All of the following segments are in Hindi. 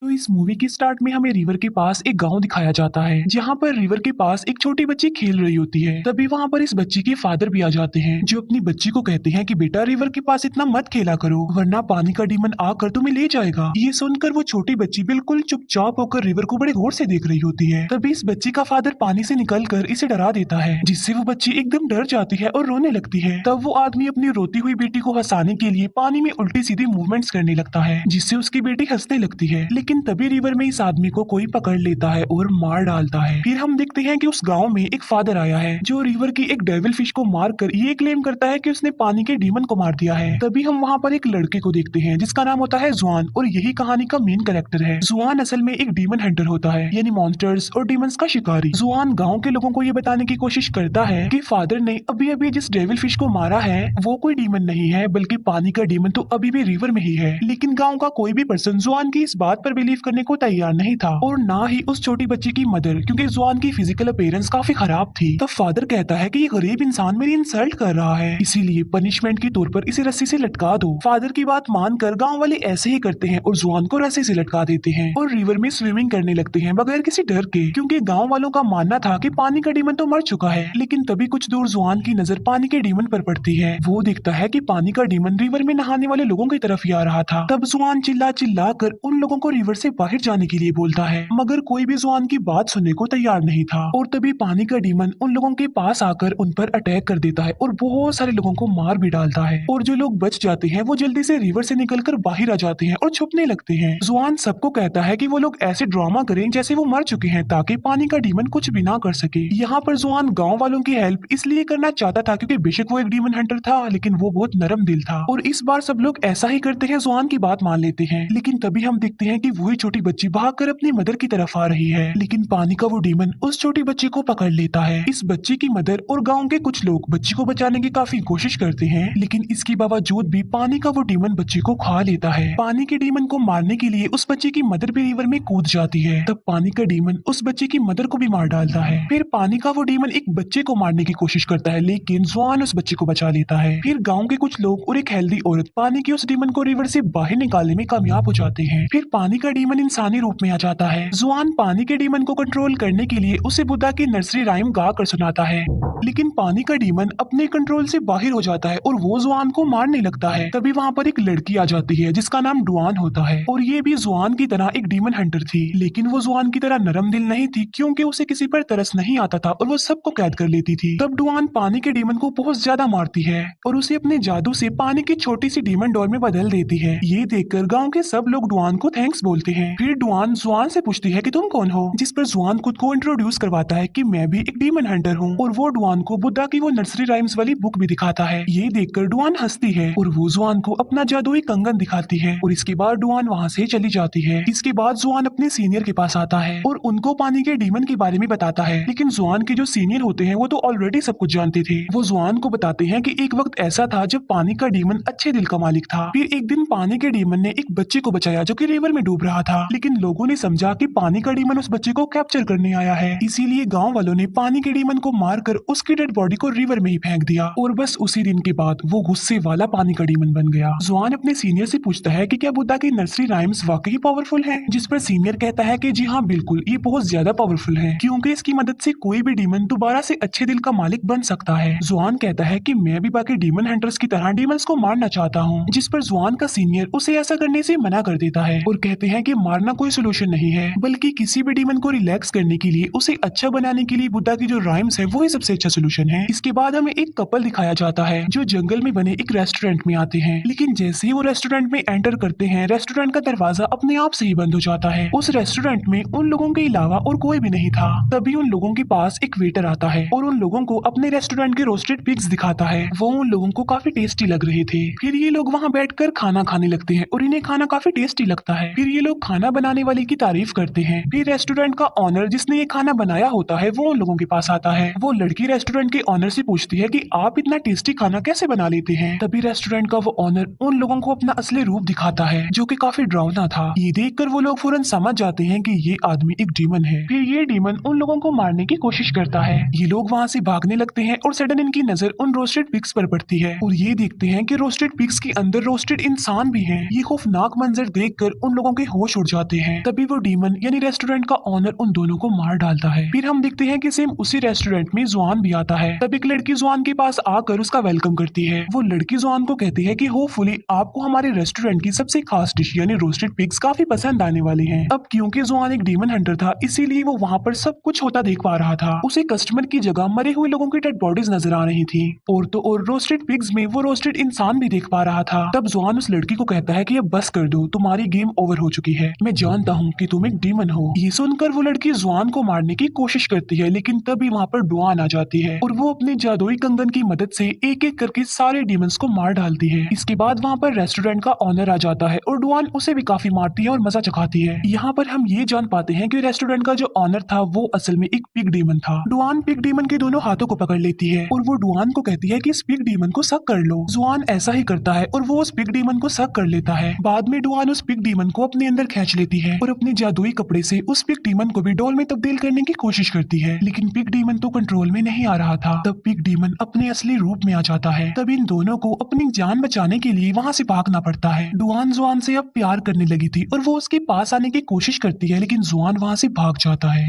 तो इस मूवी के स्टार्ट में हमें रिवर के पास एक गांव दिखाया जाता है जहां पर रिवर के पास एक छोटी बच्ची खेल रही होती है। तभी वहां पर इस बच्ची के फादर भी आ जाते हैं जो अपनी बच्ची को कहते हैं कि बेटा रिवर के पास इतना मत खेला करो वरना पानी का डीमन आकर तुम्हें ले जाएगा। ये सुनकर वो छोटी बच्ची बिल्कुल चुपचाप होकर रिवर को बड़े गौर से देख रही होती है। तभी इस बच्ची का फादर पानी से निकलकर इसे डरा देता है जिससे वो बच्ची एकदम डर जाती है और रोने लगती है। तब वो आदमी अपनी रोती हुई बेटी को हंसाने के लिए पानी में उल्टी सीधी मूवमेंट्स करने लगता है जिससे उसकी बेटी हंसने लगती है। लेकिन तभी रिवर में इस आदमी को कोई पकड़ लेता है और मार डालता है। फिर हम देखते हैं कि उस गांव में एक फादर आया है जो रिवर की एक डेविल फिश को मारकर ये क्लेम करता है कि उसने पानी के डीमन को मार दिया है। तभी हम वहाँ पर एक लड़के को देखते हैं जिसका नाम होता है जुआन और यही कहानी का मेन कैरेक्टर है। जुआन असल में एक डीमन हंटर होता है यानी मॉन्स्टर्स और डीमंस का शिकारी। जुआन गाँव के लोगों को ये बताने की कोशिश करता है कि फादर ने अभी अभी जिस डेविल फिश को मारा है वो कोई डीमन नहीं है बल्कि पानी का डीमन तो अभी भी रिवर में ही है। लेकिन गाँव का कोई भी पर्सन जुआन की इस बात पर बिलीव करने को तैयार नहीं था और ना ही उस छोटी बच्ची की मदर, क्योंकि जुआन की फिजिकल अपीयरेंस काफी खराब थी। तब फादर कहता है कि ये गरीब इंसान मेरी इंसल्ट कर रहा है इसीलिए पनिशमेंट के तौर पर इसे रस्सी से लटका दो। फादर की बात मानकर गांव वाले ऐसे ही करते हैं और जुआन को रस्सी से लटका देते हैं और रिवर में स्विमिंग करने लगते हैं बगैर किसी डर के, क्योंकि गाँव वालों का मानना था कि पानी का डीमन तो मर चुका है। लेकिन तभी कुछ दूर जुआन की नजर पानी के डीमन पर पड़ती है। वो देखता है कि पानी का डीमन रिवर में नहाने वाले लोगों की तरफ ही आ रहा था। तब जुआन चिल्ला चिल्ला कर उन लोगों को रिवर से बाहर जाने के लिए बोलता है मगर कोई भी जुआन की बात सुनने को तैयार नहीं था। और तभी पानी का डीमन उन लोगों के पास आकर उन पर अटैक कर देता है और बहुत सारे लोगों को मार भी डालता है। और जो लोग बच जाते हैं वो जल्दी से रिवर से निकलकर बाहर आ जाते हैं और छुपने लगते हैं। जुआन सबको कहता है कि वो लोग ऐसे ड्रामा करें जैसे वो मर चुके हैं ताकि पानी का डीमन कुछ भी ना कर सके। यहाँ पर जुआन गाँव वालों की हेल्प इसलिए करना चाहता था क्योंकि बेशक वो एक डीमन हंटर था लेकिन वो बहुत नरम दिल था और इस बार सब लोग ऐसा ही करते हैं, जुआन की बात मान लेते हैं। लेकिन तभी हम देखते हैं कि वही छोटी बच्ची भागकर अपनी मदर की तरफ आ रही है लेकिन पानी का वो डीमन उस छोटी बच्ची को पकड़ लेता है। इस बच्ची की मदर और गांव के कुछ लोग बच्ची को बचाने की काफी कोशिश करते हैं लेकिन इसके बावजूद भी पानी का वो डीमन बच्ची को खा लेता है। पानी के डीमन को मारने के लिए उस बच्ची की मदर भी रिवर में कूद जाती है। तब पानी का डीमन उस बच्ची की मदर को भी मार डालता है। फिर पानी का वो डीमन एक बच्चे को मारने की कोशिश करता है लेकिन जुआन उस बच्चे को बचा लेता है। फिर गाँव के कुछ लोग और एक हेल्दी औरत पानी के उस डीमन को रिवर से बाहर निकालने में कामयाब हो जाते हैं। फिर पानी का डीमन इंसानी रूप में आ जाता है। जुआन पानी के डीमन को कंट्रोल करने के लिए उसे बुद्धा की नर्सरी राइम गा कर सुनाता है लेकिन पानी का डीमन अपने कंट्रोल से बाहर हो जाता है और वो जुआन को मारने लगता है। तभी वहाँ पर एक लड़की आ जाती है जिसका नाम डुआन होता है और ये भी जुआन की तरह एक डीमन हंटर थी लेकिन वो जुआन की तरह नरम दिल नहीं थी क्योंकि उसे किसी पर तरस नहीं आता था और वो सबको कैद कर लेती थी। तब डुआन पानी के डीमन को बहुत ज्यादा मारती है और उसे अपने जादू से पानी की छोटी सी डीमन डॉल में बदल देती है। ये देखकर गांव के सब लोग डुआन को थैंक्स बोलते हैं। फिर डुआन जुआन से पूछती है कि तुम कौन हो, जिस पर जुआन खुद को इंट्रोड्यूस करवाता है कि मैं भी एक डीमन हंटर हूँ और वो डुआन को बुद्धा की वो नर्सरी राइम्स वाली बुक भी दिखाता है। ये देखकर डुआन हंसती है और वो जुआन को अपना जादुई कंगन दिखाती है और इसके बाद डुआन वहाँ से चली जाती है। इसके बाद जुआन अपने सीनियर के पास आता है और उनको पानी के डीमन के बारे में बताता है लेकिन जुआन के जो सीनियर होते हैं वो तो ऑलरेडी सब कुछ जानते थे। वो जुआन को बताते हैं कि एक वक्त ऐसा था जब पानी का डीमन अच्छे दिल का मालिक था। फिर एक दिन पानी के डीमन ने एक बच्चे को बचाया जो कि रिवर में डूब रहा था लेकिन लोगों ने समझा कि पानी का डीमन उस बच्चे को कैप्चर करने आया है इसीलिए गांव वालों ने पानी के डीमन को मारकर उसकी डेड बॉडी को रिवर में ही फेंक दिया और बस उसी दिन के बाद वो गुस्से वाला पानी का डीमन बन गया। जुआन अपने सीनियर से पूछता है कि क्या बुद्धा की नर्सरी राइम्स वाकई पावरफुल है, जिस पर सीनियर कहता है कि जी हाँ बिल्कुल ये बहुत ज्यादा पावरफुल है क्योंकि इसकी मदद से कोई भी डीमन दोबारा से अच्छे दिल का मालिक बन सकता है। जुआन कहता है कि मैं भी बाकी डीमन हंटर्स की तरह डीमंस को मारना चाहता हूँ, जिस पर जुआन का सीनियर उसे ऐसा करने से मना कर देता है और कहते हैं कि मारना कोई सोल्यूशन नहीं है बल्कि किसी भी डीमन को रिलैक्स करने के लिए उसे अच्छा बनाने के लिए बुद्धा की जो राइम्स है वो ही सबसे अच्छा सोल्यूशन है। इसके बाद हमें एक कपल दिखाया जाता है जो जंगल में बने एक रेस्टोरेंट में आते हैं लेकिन जैसे ही वो रेस्टोरेंट में एंटर करते हैं रेस्टोरेंट का दरवाजा अपने आप से ही बंद हो जाता है। उस रेस्टोरेंट में उन लोगों के अलावा और कोई भी नहीं था। तभी उन लोगों के पास एक वेटर आता है और उन लोगों को अपने रेस्टोरेंट के रोस्टेड पिग्स दिखाता है। वो उन लोगों को काफी टेस्टी लग रहे थे। फिर ये लोग वहाँ बैठकर खाना खाने लगते हैं और इन्हें खाना काफी टेस्टी लगता है। फिर ये लोग खाना बनाने वाले की तारीफ करते हैं। फिर रेस्टोरेंट का ऑनर जिसने ये खाना बनाया होता है वो उन लोगों के पास आता है। वो लड़की रेस्टोरेंट के ऑनर से पूछती है कि आप इतना टेस्टी खाना कैसे बना लेते हैं। तभी रेस्टोरेंट का वो ऑनर उन लोगों को अपना असली रूप दिखाता है जो कि काफी डरावना था। ये देखकर वो लोग फौरन समझ जाते हैं कि ये आदमी एक डीमन है। फिर ये डीमन उन लोगों को मारने की कोशिश करता है। ये लोग वहाँ से भागने लगते हैं और सडन इनकी नजर उन रोस्टेड पिग्स पर पड़ती है और ये देखते हैं कि रोस्टेड पिग्स के अंदर रोस्टेड इंसान भी हैं। ये खौफनाक मंजर देखकर उन लोगों के होश उड़ जाते हैं। तभी वो डीमन यानी रेस्टोरेंट का ऑनर उन दोनों को मार डालता है। फिर हम देखते हैं कि सेम उसी रेस्टोरेंट में जुआन भी आता है। तब एक लड़की जुआन के पास आकर उसका वेलकम करती है। वो लड़की जुआन को कहती है कि होपफुली आपको हमारे रेस्टोरेंट की सबसे खास डिश यानी रोस्टेड पिग्स काफी पसंद आने वाली हैं। अब क्योंकि जुआन एक डीमन हंटर था, इसीलिए वो वहाँ पर सब कुछ होता देख पा रहा था। उसे कस्टमर की जगह मरे हुए लोगों की डेड बॉडीज नजर आ रही थी, और तो और रोस्टेड पिग्स में वो रोस्टेड इंसान भी देख पा रहा था। तब जुआन उस लड़की को कहता है कि अब बस कर दो, तुम्हारी गेम ओवर हो चुकी है। मैं जानता हूँ कि तुम एक डीमन हो। ये सुनकर वो लड़की जुआन को मारने की कोशिश करती है, लेकिन तभी वहाँ पर डुआन आ जाती है और वो अपने जादुई कंगन की मदद से एक एक करके सारे डीमंस को मार डालती है। इसके बाद वहाँ पर रेस्टोरेंट का ऑनर आ जाता है और डुआन उसे भी काफी मारती है और मजा चखाती है। यहाँ पर हम ये जान पाते हैं कि रेस्टोरेंट का जो ऑनर था वो असल में एक पिग डीमन था। डुआन पिग डीमन के दोनों हाथों को पकड़ लेती है और वो डुआन को कहती है कि इस पिग डीमन को सक कर लो। जुआन ऐसा ही करता है और वो उस पिग डीमन को सक कर लेता है। बाद में डुआन उस पिग डीमन को अपने अंदर खींच लेती है और अपने जादुई कपड़े से उस पिग डीमन को भी डॉल में तब्दील करने की कोशिश करती है, लेकिन पिग डीमन तो कंट्रोल में नहीं आ रहा था। तब पिग डीमन अपने असली रूप में आ जाता है। तब इन दोनों को अपनी जान बचाने के लिए वहाँ से भागना पड़ता है। डुआन जुआन से अब प्यार करने लगी थी और वो उसके पास आने की कोशिश करती है, लेकिन जुआन वहाँ से भाग जाता है।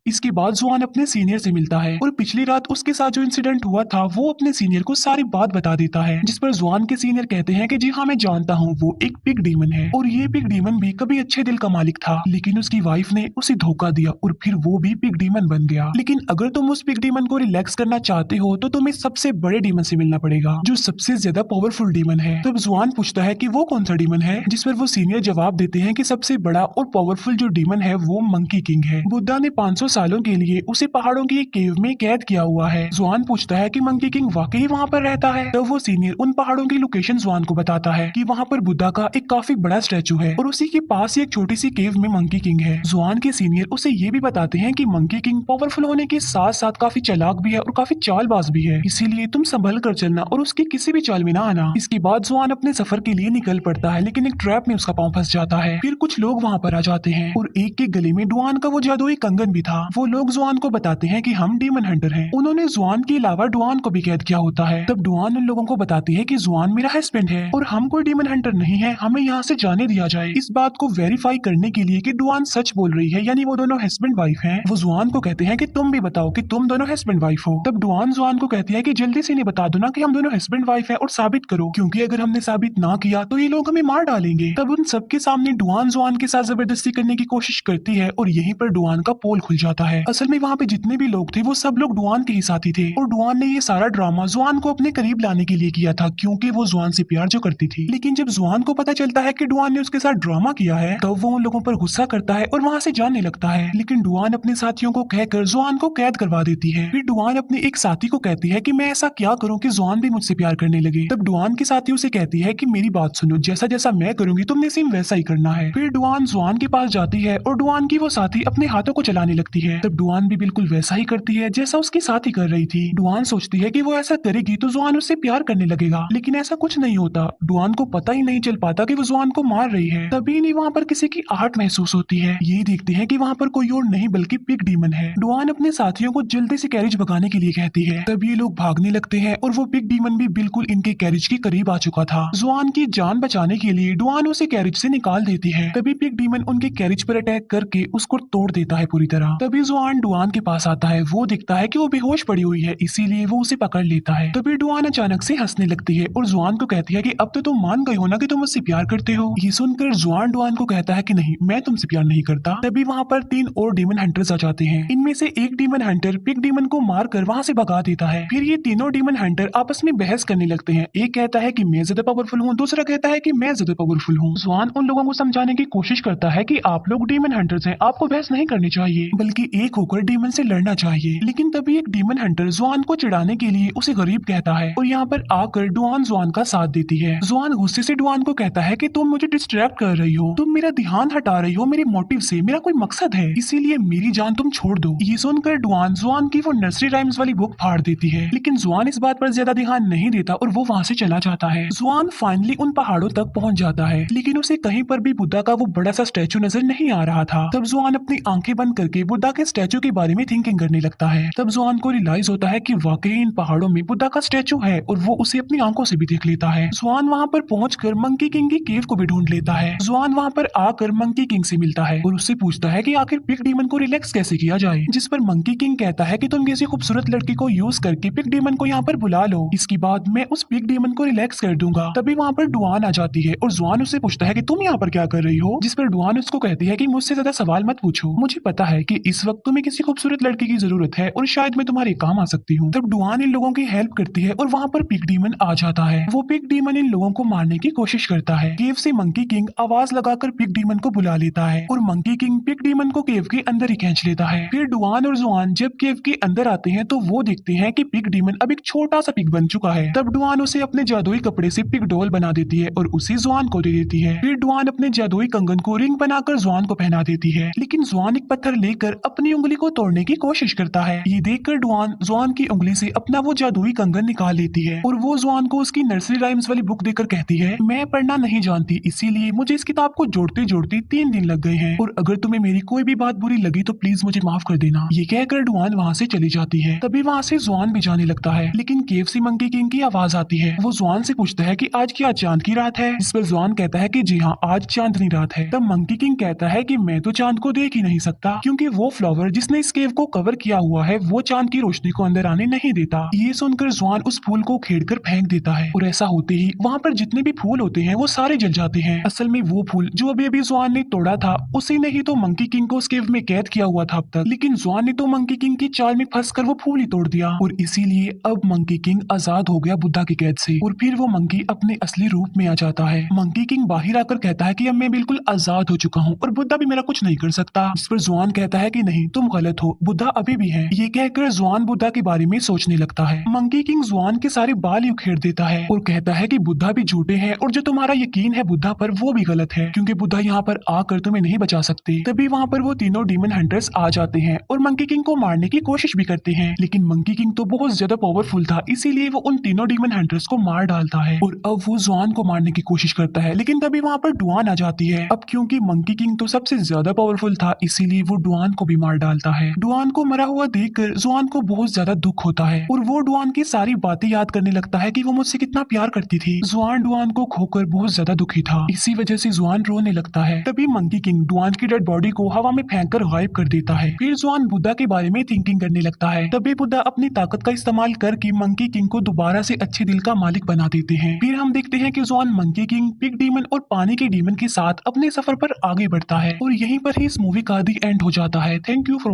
इसके बाद जुआन अपने सीनियर से मिलता है और पिछली रात उसके साथ जो इंसिडेंट हुआ था वो अपने सीनियर को सारी बात बता देता है, जिस पर जुआन के सीनियर कहते हैं कि जी हाँ मैं जानता हूँ वो एक पिग डीमन है और ये पिग डीमन भी कभी अच्छे दिल का मालिक था, लेकिन उसकी वाइफ ने उसे धोखा दिया और फिर वो भी पिग डीमन बन गया। लेकिन अगर तुम उस पिग डीमन को रिलैक्स करना चाहते हो तो तुम्हें सबसे बड़े डीमन से मिलना पड़ेगा जो सबसे ज्यादा पावरफुल डीमन है। तब जुआन पूछता है कि वो कौन सा डीमन है, जिस पर वो सीनियर जवाब देते हैं कि सबसे बड़ा और पावरफुल जो डीमन है वो मंकी किंग है। बुद्धा ने 500 सालों के लिए उसे पहाड़ों की एक केव में कैद किया हुआ है। जुआन पूछता है कि मंकी किंग वाकई वहाँ पर रहता है। तब वो सीनियर उन पहाड़ों की लोकेशन जुआन को बताता है कि वहाँ पर बुद्धा का एक काफी बड़ा स्टैचू है और उसी के पास ही एक छोटी सी केव में मंकी किंग है। जुआन के सीनियर उसे ये भी बताते हैं कि मंकी किंग पावरफुल होने के साथ साथ काफी चालाक भी है और काफी चालबाज भी है, इसीलिए तुम संभल कर चलना और उसकी किसी भी चाल में ना आना। इसके बाद जुआन अपने सफर के लिए निकल पड़ता है, लेकिन एक ट्रैप में उसका पांव फंस जाता है। फिर कुछ लोग वहाँ पर आ जाते हैं और एक के गले में डुआन का वो जादुई कंगन भी था। वो लोग जुआन को बताते हैं कि हम डीमन हंटर हैं। उन्होंने जुआन के अलावा डुआन को भी कैद किया होता है। तब डुआन उन लोगों को बताती है कि जुआन मेरा हस्बैंड है और हम कोई डीमन हंटर नहीं है, हमें यहाँ से जाने दिया जाए। इस बात को वेरीफाई करने के लिए कि डुआन सच बोल रही है यानी वो दोनों हस्बैंड वाइफ हैं, वो जुआन को कहते हैं कि तुम भी बताओ कि तुम दोनों हस्बैंड वाइफ हो। तब डुआन जुआन को कहती है कि जल्दी से इन्हें बता दो ना कि हम दोनों हस्बैंड वाइफ हैं और साबित करो, क्योंकि अगर हमने साबित ना किया तो ये लोग हमें मार डालेंगे। तब उन सबके सामने डुआन जुआन के साथ जबरदस्ती करने की कोशिश करती है और यहीं पर डुआन का पोल खुल जाता है। असल में वहाँ पे जितने भी लोग थे वो सब लोग डुआन के ही साथी थे और डुआन ने ये सारा ड्रामा जुआन को अपने करीब लाने के लिए किया था, क्योंकि वो जुआन से प्यार जो करती थी। लेकिन जब जुआन को पता चलता है कि डुआन ने उसके साथ ड्रामा किया है तब वो उन लोगों पर गुस्सा करता है और वहाँ से जाने लगता है। लेकिन डुआन अपने साथियों को कहकर जुआन को कैद करवा देती है। फिर डुआन अपने एक साथी को कहती है कि मैं ऐसा क्या करूँ कि जुआन भी मुझसे प्यार करने लगे। तब डुआन की साथी उसे कहती है कि मेरी बात सुनो, जैसा जैसा मैं करूंगी तुमने सेम वैसा ही करना है। फिर डुआन जुआन के पास जाती है और डुआन की वो साथी अपने हाथों को चलाने लगती है। तब डुआन भी बिल्कुल वैसा ही करती है जैसा उसकी साथी कर रही थी। डुआन सोचती है कि वो ऐसा करेगी तो जुआन उससे प्यार करने लगेगा, लेकिन ऐसा कुछ नहीं होता। डुआन को पता ही नहीं चल पाता कि वो जुआन को मार रही है। तभी नहीं वहाँ पर किसी की आहट महसूस होती है। ये देखते हैं कि वहाँ पर कोई और नहीं बल्कि पिग डीमन है। डुआन अपने साथियों को जल्दी से कैरिज भगाने के लिए कहती है। तब ये लोग भागने लगते हैं और वो पिग डीमन भी बिल्कुल इनके कैरिज के करीब आ चुका था। जुआन की जान बचाने के लिए डुआन उसे कैरिज से निकाल देती है। तभी पिग डीमन उनके कैरिज पर अटैक करके उसको तोड़ देता है पूरी तरह। तभी जुआन डुआन के पास आता है। वो दिखता है कि वो बेहोश पड़ी हुई है, इसीलिए वो उसे पकड़ लेता है। तभी डुआन अचानक से हंसने लगती है और जुआन को कहती है कि अब तो तुम मान गई हो ना कि तुम मुझसे प्यार करते हो। ये सुनकर जुआन डुआन को कहता है कि नहीं, मैं तुमसे प्यार नहीं करता। तभी वहाँ पर 3 और डीमन हंटर्स आ जाते हैं। इनमें से एक डीमन हंटर पिग डीमन को मारकर वहाँ से भगा देता है। फिर ये तीनों डीमन हंटर आपस में बहस करने लगते हैं। एक कहता है कि मैं ज्यादा पावरफुल हूँ, दूसरा कहता है कि मैं ज्यादा पावरफुल हूँ। जुआन उन लोगों को समझाने की कोशिश करता है कि आप लोग डीमन हंटर्स हैं, आपको बहस नहीं करनी चाहिए बल्कि एक होकर डीमन से लड़ना चाहिए। लेकिन तभी एक डीमन हंटर जुआन को चिढ़ाने के लिए उसे गरीब कहता है और यहाँ पर आकर डुआन जुआन का साथ देती है। जुआन गुस्से से डुआन को कहता है कि तुम मुझे डिस्ट्रैक्ट कर रही हो, तुम मेरा ध्यान हटा रही हो मेरे मोटिव से, मेरा कोई मकसद है, इसीलिए मेरी जान तुम छोड़ दो। ये सुनकर डुआन जुआन की वो नर्सरी राइम्स वाली बुक फाड़ देती है, लेकिन जुआन इस बात पर ज्यादा ध्यान नहीं देता और वो वहाँ से चला जाता है। जुआन फाइनली उन पहाड़ों तक पहुँच जाता है, लेकिन उसे कहीं पर भी बुद्धा का वो बड़ा सा स्टैचू नजर नहीं आ रहा था। तब जुआन अपनी आंखें बंद करके बुद्धा के स्टैचू के बारे में थिंकिंग करने लगता है। तब जुआन को रियलाइज होता है कि वाकई इन पहाड़ों में बुद्धा का स्टैचू है और वो उसे अपनी आंखों से भी देख लेता है। जुआन वहाँ पर पहुंचकर मंकी किंग की केव को भी ढूंढ लेता है। जुआन वहाँ पर आकर मंकी किंग से मिलता है और उससे पूछता है कि आखिर पिग डीमन को रिलैक्स कैसे किया जाए, जिस पर मंकी किंग कहता है कि तुम किसी खूबसूरत लड़की को यूज करके पिग डीमन को यहाँ पर बुला लो, इसके बाद मैं उस पिग डीमन को रिलैक्स कर दूंगा। तभी वहाँ पर डुआन आ जाती है और जुआन उससे पूछता है कि तुम यहाँ पर क्या कर रही हो, जिस पर डुआन उसको कहती है कि मुझसे ज्यादा सवाल मत पूछो, मुझे पता है कि इस वक्त तुम्हें किसी खूबसूरत लड़की की जरूरत है और शायद मैं तुम्हारे काम आ सकती हूँ। तब डुआन इन लोगों की हेल्प करती है और वहाँ पर पिग डीमन आ जाता है। वो पिग डीमन इन लोगों को मारने की कोशिश करता है। केव से मंकी किंग आवाज लगाकर पिग डीमन को बुला लेता है और मंकी किंग पिग डीमन को केव के अंदर ही खींच लेता है। फिर डुआन और जुआन जब केव के अंदर आते हैं तो वो देखते हैं कि पिग डीमन अब एक छोटा सा पिग बन चुका है। तब डुआन उसे अपने जादुई कपड़े से पिग डॉल बना देती है और उसे जुआन को दे देती है। फिर डुआन अपने जादुई कंगन को रिंग बनाकर जुआन को पहना देती है, लेकिन जुआन एक पत्थर लेकर अपनी उंगली को तोड़ने की कोशिश करता है। ये देखकर डुआन जुआन की उंगली से अपना वो जादुई कंगन निकाल लेती है और वो जुआन को उसकी नर्सरी राइम्स वाली बुक देकर कहती है, मैं पढ़ना नहीं जानती, इसीलिए मुझे इस किताब को जोड़ते जोड़ते 3 दिन लग गए हैं और अगर तुम्हें मेरी कोई भी बात बुरी लगी तो प्लीज मुझे माफ कर देना। ये कहकर डुआन वहाँ से चली जाती है। तभी वहाँ से जुआन भी जाने लगता है, लेकिन केवसी मंकी किंग की आवाज आती है। वो जुआन से पूछता है कि आज क्या चांद की रात है, जिस पर जुआन कहता है कि जी हाँ, आज चांदनी रात है। तब मंकी किंग कहता है कि मैं तो चांद को देख ही नहीं सकता, क्योंकि वो फ्लावर जिसने इस केव को कवर किया हुआ है वो चांद की रोशनी को अंदर आने नहीं देता। ये सुनकर जुआन उस फूल को खेड़कर फेंक देता है और ऐसा होते ही वहाँ पर जितने भी फूल होते हैं वो सारे जल जाते हैं। असल में वो फूल जो अभी अभी जुआन ने तोड़ा था उसी ने ही तो मंकी किंग को उस केव में कैद किया हुआ था अब तक, लेकिन जुआन ने तो मंकी किंग की चाल में फंसकर वो फूल ही तोड़ दिया और इसीलिए अब मंकी किंग आजाद हो गया बुद्धा की कैद से और फिर वो मंकी अपने असली रूप में आ जाता है। मंकी किंग बाहर आकर कहता है कि अब मैं बिल्कुल आजाद हो चुका हूँ और बुद्धा भी मेरा कुछ नहीं कर सकता, जिस पर जुआन कहता है कि नहीं, तुम गलत हो, बुद्धा अभी भी है। ये कहकर जुआन बुद्धा के बारे में सोचने लगता है। मंकी किंग जुआन के सारे बाल ही उखेड़ देता है और कहता है कि बुद्धा भी झूठे हैं और जो तुम्हारा यकीन है बुद्धा पर वो भी गलत है, क्योंकि बुद्धा यहाँ पर आकर तुम्हें नहीं बचा सकते। तभी वहाँ पर वो तीनों डीमन हंटर्स आ जाते हैं और मंकी किंग को मारने की कोशिश भी करते हैं, लेकिन मंकी किंग तो बहुत ज्यादा पावरफुल था, इसीलिए वो उन तीनों डीमन हंटर्स को मार डालता है और अब वो जुआन को मारने की कोशिश करता है, लेकिन तभी वहाँ पर डुआन आ जाती है। अब क्योंकि मंकी किंग तो सबसे ज्यादा पावरफुल था, इसीलिए वो डुआन को भी मार डालता है। डुआन को मरा हुआ देखकर जुआन को बहुत ज्यादा दुख होता है और वो डुआन की सारी बातें याद करने लगता है कि वो मुझसे कितना प्यार करती थी। जुआन डुआन को खोकर बहुत ज्यादा दुखी था, इसी वजह से जुआन रोने लगता है। तभी मंकी किंग डुआन की डेड बॉडी को हवा में फेंककर गायब कर देता है। फिर जुआन बुद्धा के बारे में थिंकिंग करने लगता है। तभी बुद्धा अपनी ताकत का इस्तेमाल करके मंकी किंग को दोबारा से अच्छे दिल का मालिक बना देते हैं। फिर हम देखते हैं कि जुआन मंकी किंग, पिग डीमन और पानी के डीमन के साथ अपने सफर पर आगे बढ़ता है और यहीं पर ही इस मूवी का दी एंड हो जाता है। Thank you for